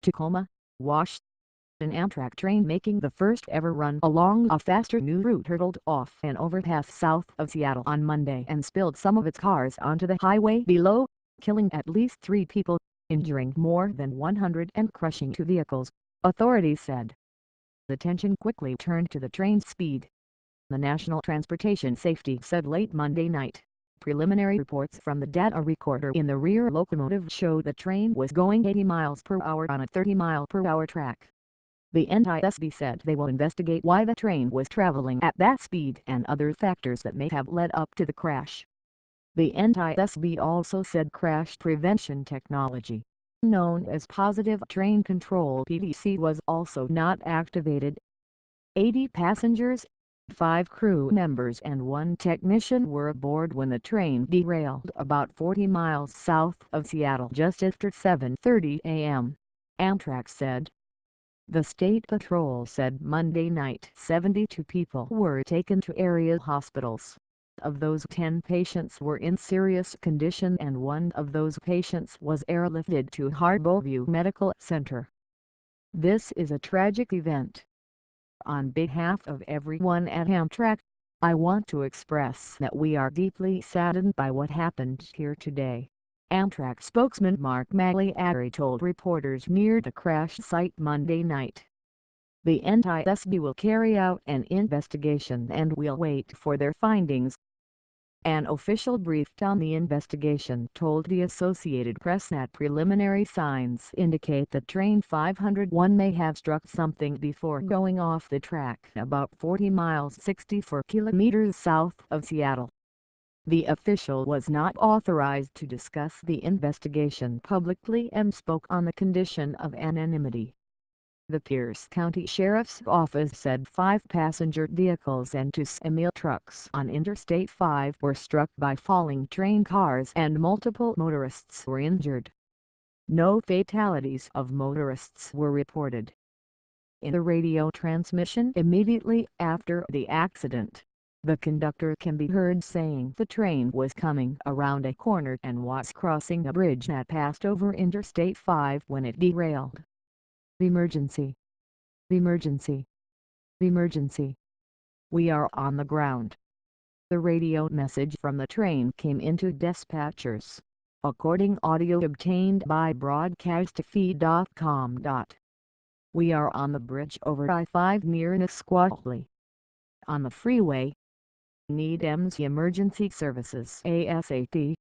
Tacoma, Washington Amtrak train making the first ever run along a faster new route hurtled off an overpass south of Seattle on Monday and spilled some of its cars onto the highway below, killing at least 3 people, injuring more than 100 and crushing 2 vehicles, authorities said. The attention quickly turned to the train's speed. The National Transportation Safety said late Monday night. Preliminary reports from the data recorder in the rear locomotive showed the train was going 80 miles per hour on a 30-mile-per-hour track. The NTSB said they will investigate why the train was traveling at that speed and other factors that may have led up to the crash. The NTSB also said crash prevention technology, known as Positive Train Control (PTC), was also not activated. 80 passengers, 5 crew members and 1 technician were aboard when the train derailed about 40 miles south of Seattle just after 7:30 a.m., Amtrak said. The State Patrol said Monday night 72 people were taken to area hospitals. Of those 10 patients were in serious condition and 1 of those patients was airlifted to Harbor Medical Center. This is a tragic event. On behalf of everyone at Amtrak, I want to express that we are deeply saddened by what happened here today, Amtrak spokesman Mark Magliari told reporters near the crash site Monday night. The NTSB will carry out an investigation and we'll wait for their findings. An official briefed on the investigation told the Associated Press that preliminary signs indicate that Train 501 may have struck something before going off the track about 40 miles 64 kilometers south of Seattle. The official was not authorized to discuss the investigation publicly and spoke on the condition of anonymity. The Pierce County Sheriff's Office said 5 passenger vehicles and 2 semi-trucks on Interstate 5 were struck by falling train cars and multiple motorists were injured. No fatalities of motorists were reported. In the radio transmission immediately after the accident, the conductor can be heard saying the train was coming around a corner and was crossing a bridge that passed over Interstate 5 when it derailed. Emergency! Emergency! Emergency! We are on the ground. The radio message from the train came into dispatchers, according audio obtained by BroadcastFeed.com. We are on the bridge over I-5 near Nisqually. On the freeway. Need EMS emergency services ASAP.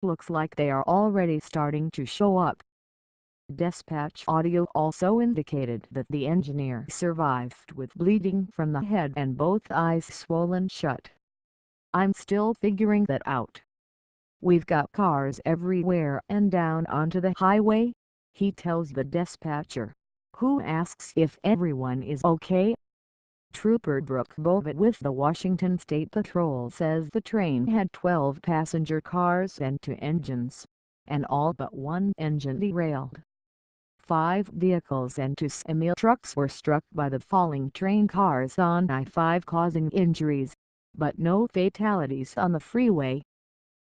Looks like they are already starting to show up. Dispatch audio also indicated that the engineer survived with bleeding from the head and both eyes swollen shut. I'm still figuring that out. We've got cars everywhere and down onto the highway, he tells the dispatcher, who asks if everyone is okay. Trooper Brooke Bovett with the Washington State Patrol says the train had 12 passenger cars and 2 engines, and all but 1 engine derailed. 5 vehicles and 2 semi-trucks were struck by the falling train cars on I-5 causing injuries, but no fatalities on the freeway.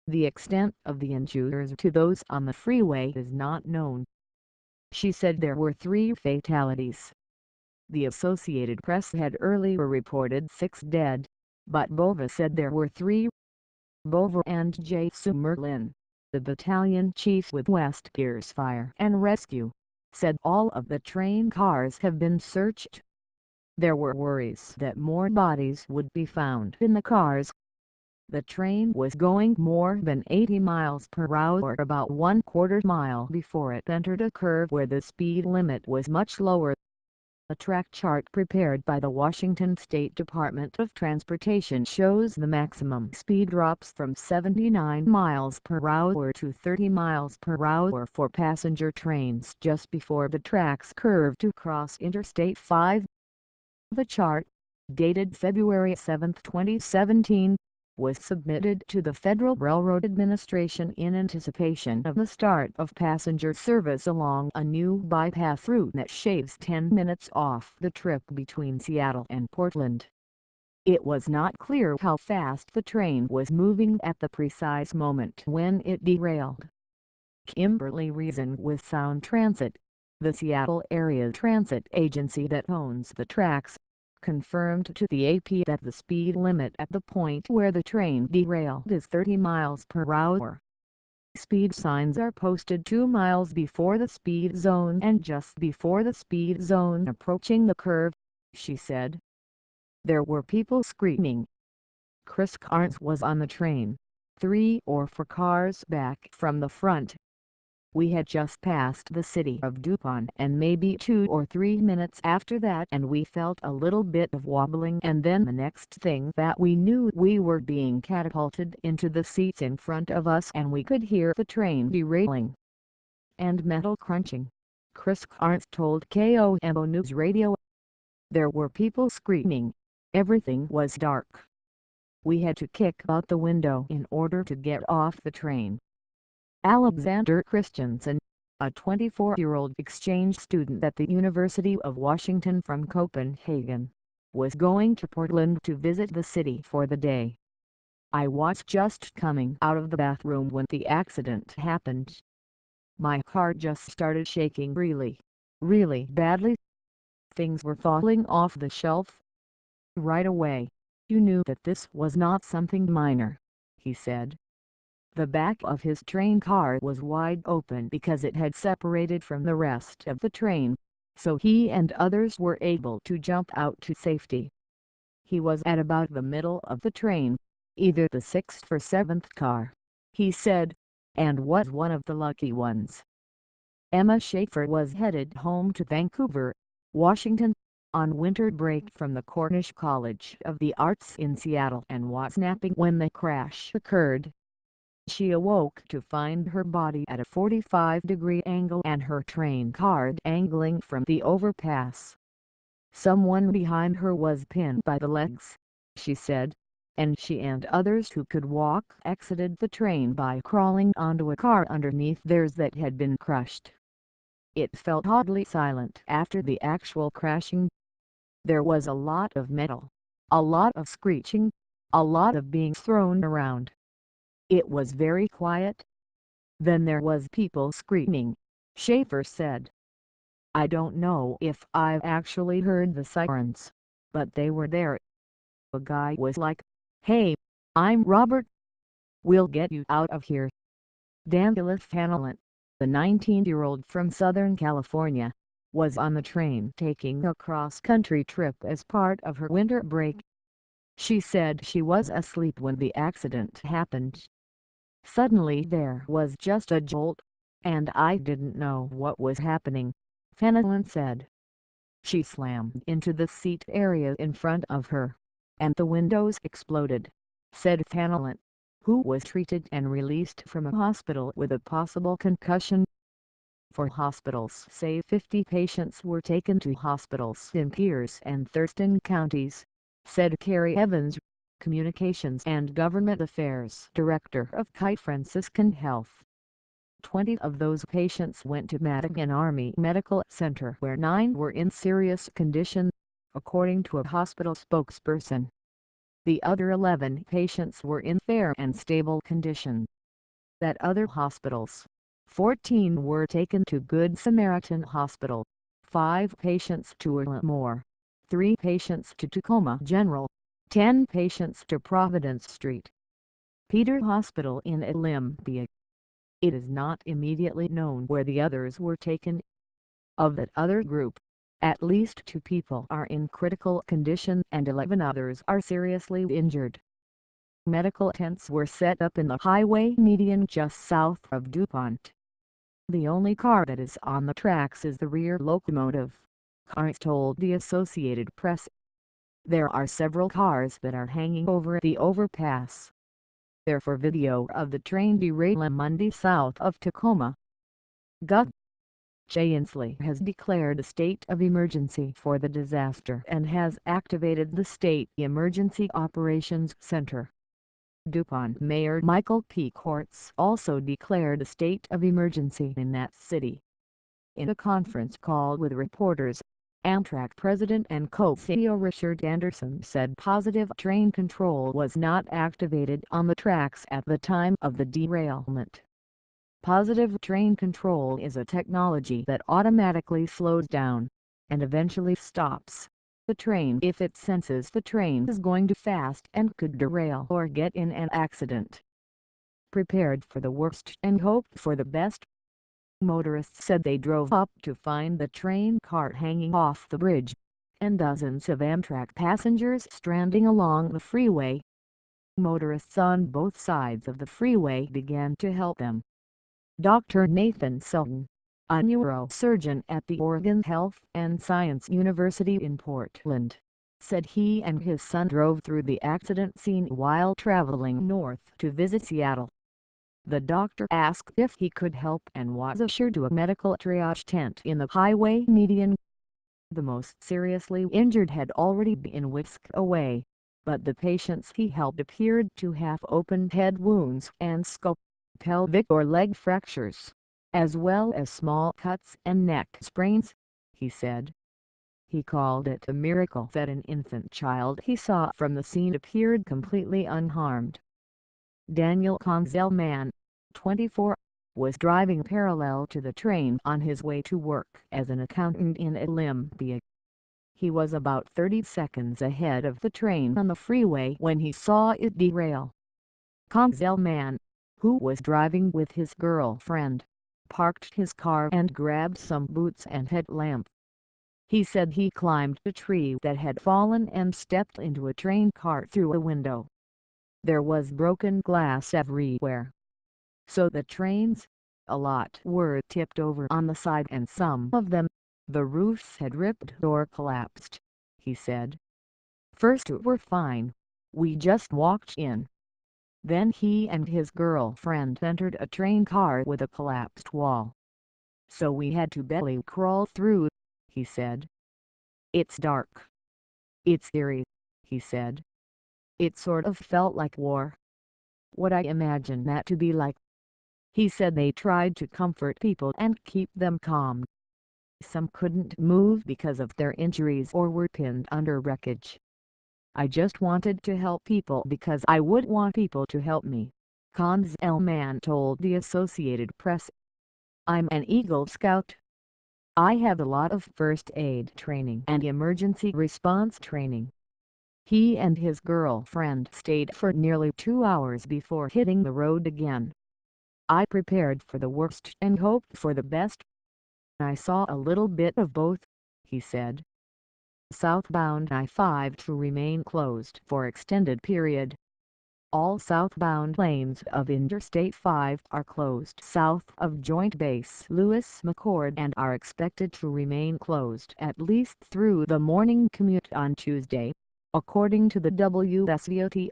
The extent of the injuries to those on the freeway is not known. She said there were 3 fatalities. The Associated Press had earlier reported 6 dead, but Bova said there were 3. Bova and J. Sumerlin, the battalion chief with West Pierce Fire and Rescue, said all of the train cars have been searched. There were worries that more bodies would be found in the cars. The train was going more than 80 miles per hour about 1/4 mile before it entered a curve where the speed limit was much lower. A track chart prepared by the Washington State Department of Transportation shows the maximum speed drops from 79 miles per hour to 30 miles per hour for passenger trains just before the tracks curve to cross Interstate 5. The chart, dated February 7, 2017, was submitted to the Federal Railroad Administration in anticipation of the start of passenger service along a new bypass route that shaves 10 minutes off the trip between Seattle and Portland. It was not clear how fast the train was moving at the precise moment when it derailed. Kimberly Reason with Sound Transit, The Seattle Area Transit Agency that owns the tracks confirmed to the AP that the speed limit at the point where the train derailed is 30 miles per hour. Speed signs are posted 2 miles before the speed zone and just before the speed zone approaching the curve, she said. There were people screaming. Chris Carnes was on the train, 3 or 4 cars back from the front. We had just passed the city of DuPont and maybe 2 or 3 minutes after that and we felt a little bit of wobbling and then the next thing that we knew we were being catapulted into the seats in front of us and we could hear the train derailing and metal crunching, Chris Carnes told KOMO News Radio. There were people screaming. Everything was dark. We had to kick out the window in order to get off the train. Alexander Christensen, a 24-year-old exchange student at the University of Washington from Copenhagen, was going to Portland to visit the city for the day. I was just coming out of the bathroom when the accident happened. My car just started shaking really badly. Things were falling off the shelf. Right away, you knew that this was not something minor, he said. The back of his train car was wide open because it had separated from the rest of the train, so he and others were able to jump out to safety. He was at about the middle of the train, either the 6th or 7th car, he said, and was one of the lucky ones. Emma Schaefer was headed home to Vancouver, Washington, on winter break from the Cornish College of the Arts in Seattle and was napping when the crash occurred. She awoke to find her body at a 45-degree angle and her train car dangling from the overpass. Someone behind her was pinned by the legs, she said, and she and others who could walk exited the train by crawling onto a car underneath theirs that had been crushed. It felt oddly silent after the actual crashing. There was a lot of metal, a lot of screeching, a lot of being thrown around. It was very quiet. Then there was people screaming, Schaefer said. I don't know if I've actually heard the sirens, but they were there. A guy was like, hey, I'm Robert. We'll get you out of here. Daniela Fanalant, the 19-year-old from Southern California, was on the train taking a cross-country trip as part of her winter break. She said she was asleep when the accident happened. Suddenly there was just a jolt, and I didn't know what was happening, Fanalant said. She slammed into the seat area in front of her, and the windows exploded, said Fanalant, who was treated and released from a hospital with a possible concussion. 4 hospitals say 50 patients were taken to hospitals in Pierce and Thurston counties, said Carrie Evans, Communications and Government Affairs Director of Kite Franciscan Health. 20 of those patients went to Madigan Army Medical Center where 9 were in serious condition, according to a hospital spokesperson. The other 11 patients were in fair and stable condition. At other hospitals, 14 were taken to Good Samaritan Hospital, 5 patients to Wilmore, 3 patients to Tacoma General, 10 patients to Providence Street Peter Hospital in Olympia. It is not immediately known where the others were taken. Of that other group, at least 2 people are in critical condition and 11 others are seriously injured. Medical tents were set up in the highway median just south of DuPont. The only car that is on the tracks is the rear locomotive, Carnes told the Associated Press. There are several cars that are hanging over the overpass. Therefore video of the train derailment Monday south of Tacoma. Gov. Jay Inslee has declared a state of emergency for the disaster and has activated the State Emergency Operations Center. DuPont Mayor Michael P. Kortz also declared a state of emergency in that city. In a conference call with reporters, Amtrak President and co-CEO Richard Anderson said positive train control was not activated on the tracks at the time of the derailment. Positive train control is a technology that automatically slows down, and eventually stops, the train if it senses the train is going too fast and could derail or get in an accident. Prepared for the worst and hoped for the best. Motorists said they drove up to find the train cart hanging off the bridge, and dozens of Amtrak passengers stranding along the freeway. Motorists on both sides of the freeway began to help them. Dr. Nathan Sultan, a neurosurgeon at the Oregon Health and Science University in Portland, said he and his son drove through the accident scene while traveling north to visit Seattle. The doctor asked if he could help and was ushered to a medical triage tent in the highway median. The most seriously injured had already been whisked away, but the patients he helped appeared to have open head wounds and skull, pelvic or leg fractures, as well as small cuts and neck sprains, he said. He called it a miracle that an infant child he saw from the scene appeared completely unharmed. Daniel Konzelman, 24, was driving parallel to the train on his way to work as an accountant in Olympia. He was about 30 seconds ahead of the train on the freeway when he saw it derail. Konzelman, who was driving with his girlfriend, parked his car and grabbed some boots and headlamp. He said he climbed a tree that had fallen and stepped into a train cart through a window. There was broken glass everywhere. So the trains, a lot were tipped over on the side and some of them, the roofs had ripped or collapsed, he said. First two were fine, we just walked in. Then he and his girlfriend entered a train car with a collapsed wall. So we had to belly crawl through, he said. It's dark. It's eerie, he said. It sort of felt like war. What I imagine that to be like. He said they tried to comfort people and keep them calm. Some couldn't move because of their injuries or were pinned under wreckage. I just wanted to help people because I would want people to help me, Konzelman told the Associated Press. I'm an Eagle Scout. I have a lot of first aid training and emergency response training. He and his girlfriend stayed for nearly 2 hours before hitting the road again. I prepared for the worst and hoped for the best. I saw a little bit of both, he said. Southbound I-5 to remain closed for extended period. All southbound lanes of Interstate 5 are closed south of Joint Base Lewis-McChord and are expected to remain closed at least through the morning commute on Tuesday, according to the WSDOT.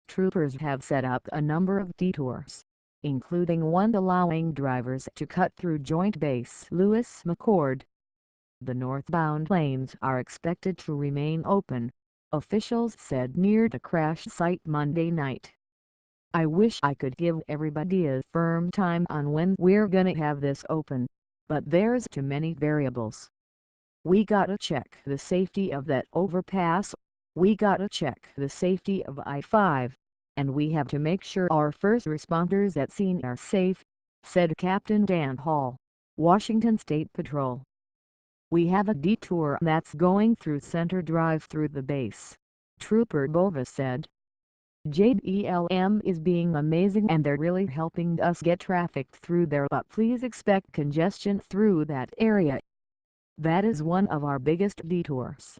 Troopers have set up a number of detours, including one allowing drivers to cut through Joint Base Lewis-McChord. The northbound lanes are expected to remain open, officials said near the crash site Monday night. I wish I could give everybody a firm time on when we're gonna have this open, but there's too many variables. We gotta check the safety of that overpass, we gotta check the safety of I-5, and we have to make sure our first responders at scene are safe, said Captain Dan Hall, Washington State Patrol. We have a detour that's going through Center Drive through the base, Trooper Bova said. JBLM is being amazing and they're really helping us get traffic through there, but please expect congestion through that area. That is one of our biggest detours.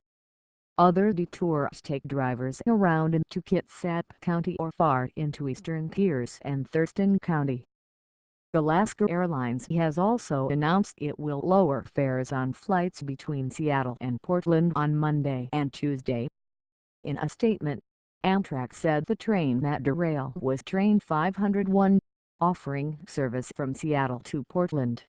Other detours take drivers around into Kitsap County or far into eastern Pierce and Thurston County. Alaska Airlines has also announced it will lower fares on flights between Seattle and Portland on Monday and Tuesday. In a statement, Amtrak said the train that derailed was Train 501, offering service from Seattle to Portland.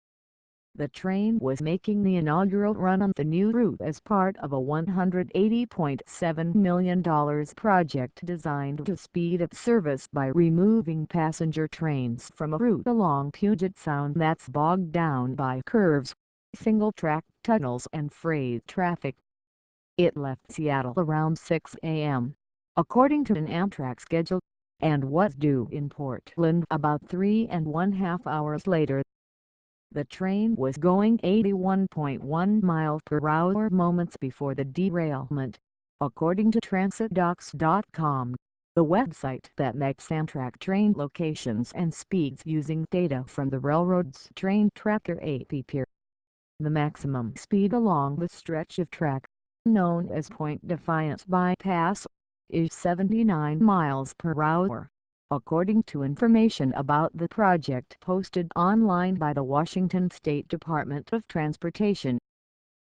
The train was making the inaugural run on the new route as part of a $180.7 million project designed to speed up service by removing passenger trains from a route along Puget Sound that's bogged down by curves, single-track tunnels and freight traffic. It left Seattle around 6 a.m., according to an Amtrak schedule, and was due in Portland about 3.5 hours later. The train was going 81.1 miles per hour moments before the derailment, according to Transitdocs.com, the website that makes Amtrak train locations and speeds using data from the railroad's Train Tracker app. The maximum speed along the stretch of track, known as Point Defiance Bypass, is 79 miles per hour, according to information about the project posted online by the Washington State Department of Transportation.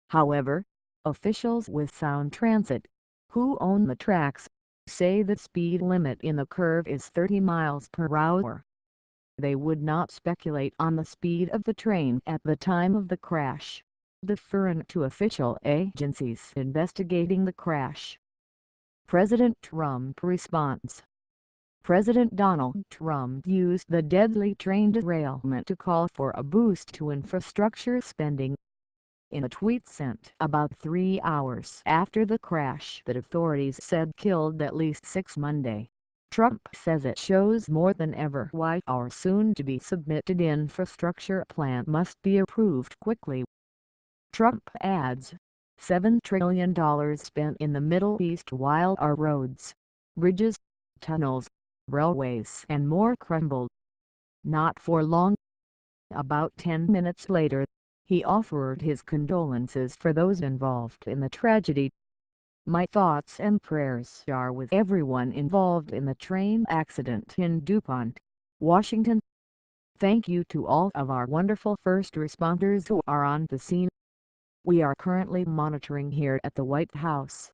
However, officials with Sound Transit, who own the tracks, say the speed limit in the curve is 30 miles per hour. They would not speculate on the speed of the train at the time of the crash, deferring to official agencies investigating the crash. President Trump response. President Donald Trump used the deadly train derailment to call for a boost to infrastructure spending. In a tweet sent about 3 hours after the crash that authorities said killed at least 6 Monday, Trump says it shows more than ever why our soon-to-be submitted infrastructure plan must be approved quickly. Trump adds, $7 trillion spent in the Middle East while our roads, bridges, tunnels, railways and more crumbled. Not for long. About 10 minutes later, he offered his condolences for those involved in the tragedy. My thoughts and prayers are with everyone involved in the train accident in DuPont, Washington. Thank you to all of our wonderful first responders who are on the scene. We are currently monitoring here at the White House